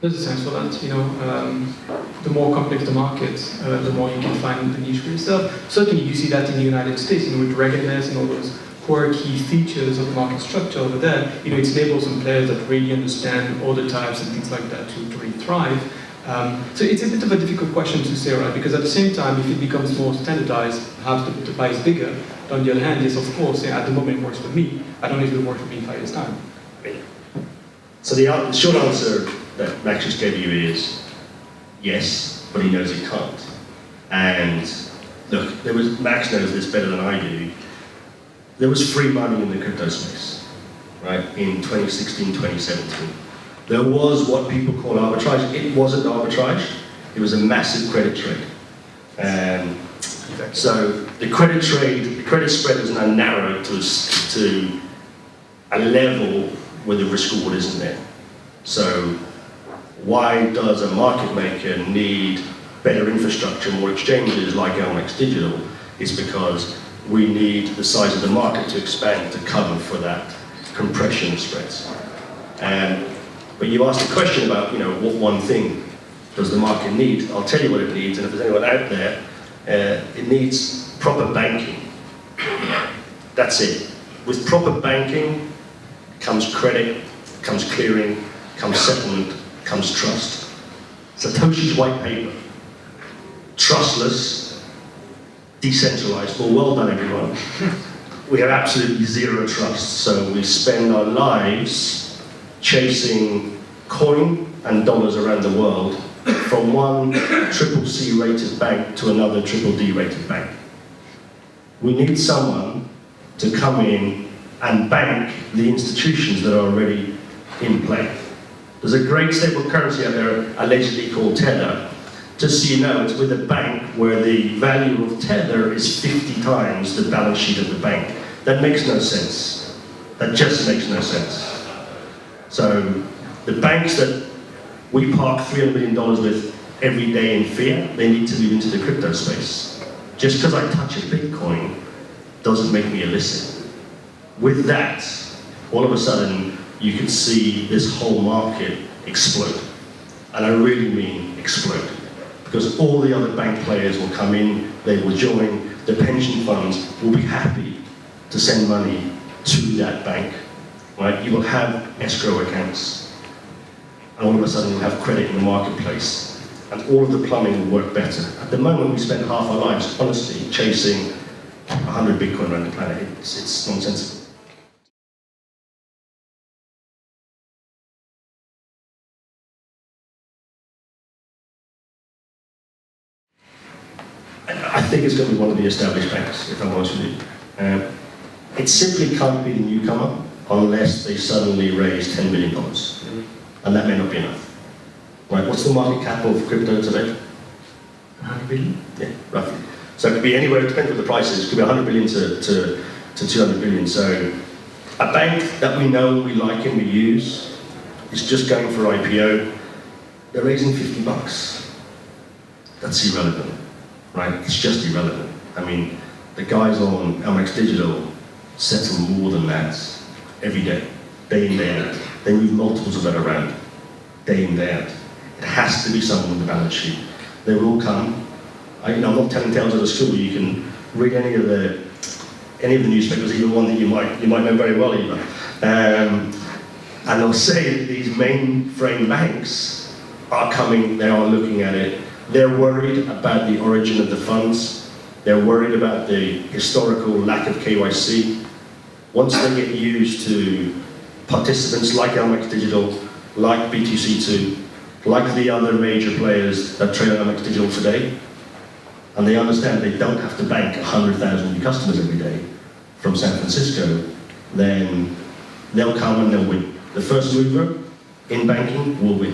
There's a sense for that, the more complex the market, the more you can find the niche for yourself. Certainly you see that in the United States, with ruggedness and all those quirky features of the market structure over there, it enables some players that really understand order types and things like that to really thrive. So it's a bit of a difficult question to say, right? Because at the same time, if it becomes more standardized, perhaps the pie is bigger. But on the other hand, yes, of course, at the moment it works for me. I don't know if it will work for me in 5 years' time. So the short answer that Max just gave you is yes, but he knows he can't. And look, Max knows this better than I do. There was free money in the crypto space, right, in 2016, 2017. There was what people call arbitrage. It wasn't arbitrage, it was a massive credit trade. So the credit spread is now narrowed to a level where the risk reward isn't there. So why does a market maker need better infrastructure, more exchanges like LMAX Digital? It's because we need the size of the market to expand to cover for that compression of spreads. But you asked a question about, what one thing does the market need? I'll tell you what it needs, and if there's anyone out there, it needs proper banking. That's it. With proper banking comes credit, comes clearing, comes settlement, comes trust. Satoshi's white paper. Trustless, decentralized. Well done, everyone. We have absolutely zero trust, so we spend our lives chasing coin and dollars around the world from one CCC rated bank to another DDD rated bank. We need someone to come in and bank the institutions that are already in play. There's a great stable currency out there allegedly called Tether. Just so you know, it's with a bank where the value of Tether is 50 times the balance sheet of the bank. That makes no sense. That just makes no sense. So the banks that we park $300 million with every day in fiat, they need to move into the crypto space. Just because I touch a Bitcoin doesn't make me illicit. With that, all of a sudden, you can see this whole market explode. And I really mean explode. Because all the other bank players will come in, they will join, the pension funds will be happy to send money to that bank. Right? You will have escrow accounts. And all of a sudden you'll have credit in the marketplace. And all of the plumbing will work better. At the moment we spend half our lives, honestly, chasing 100 Bitcoin around the planet. It's nonsensical. I think it's going to be one of the established banks, if I'm honest with you. It simply can't be the newcomer unless they suddenly raise $10 billion. And that may not be enough. Right, what's the market cap of crypto today? 100 billion? Yeah, roughly. So it could be anywhere, it depends what the price is. It could be 100 billion to 200 billion. So a bank that we know, we like and we use is just going for IPO. They're raising 50 bucks. That's irrelevant, right? It's just irrelevant. I mean, the guys on LMAX Digital settle more than that every day in, day out. They move multiples of that around, day in, day out. It has to be someone with the balance sheet. They will all come. I'm not telling tales of the school. You can read any of the newspapers, even one that you might know very well, even. And they'll say that these mainframe banks are coming. They are looking at it. They're worried about the origin of the funds. They're worried about the historical lack of KYC. Once they get used to participants like LMAX Digital, like BTC2, like the other major players that trade on LMAX Digital today, and they understand they don't have to bank 100,000 new customers every day from San Francisco, then they'll come and they'll win. The first mover in banking will win.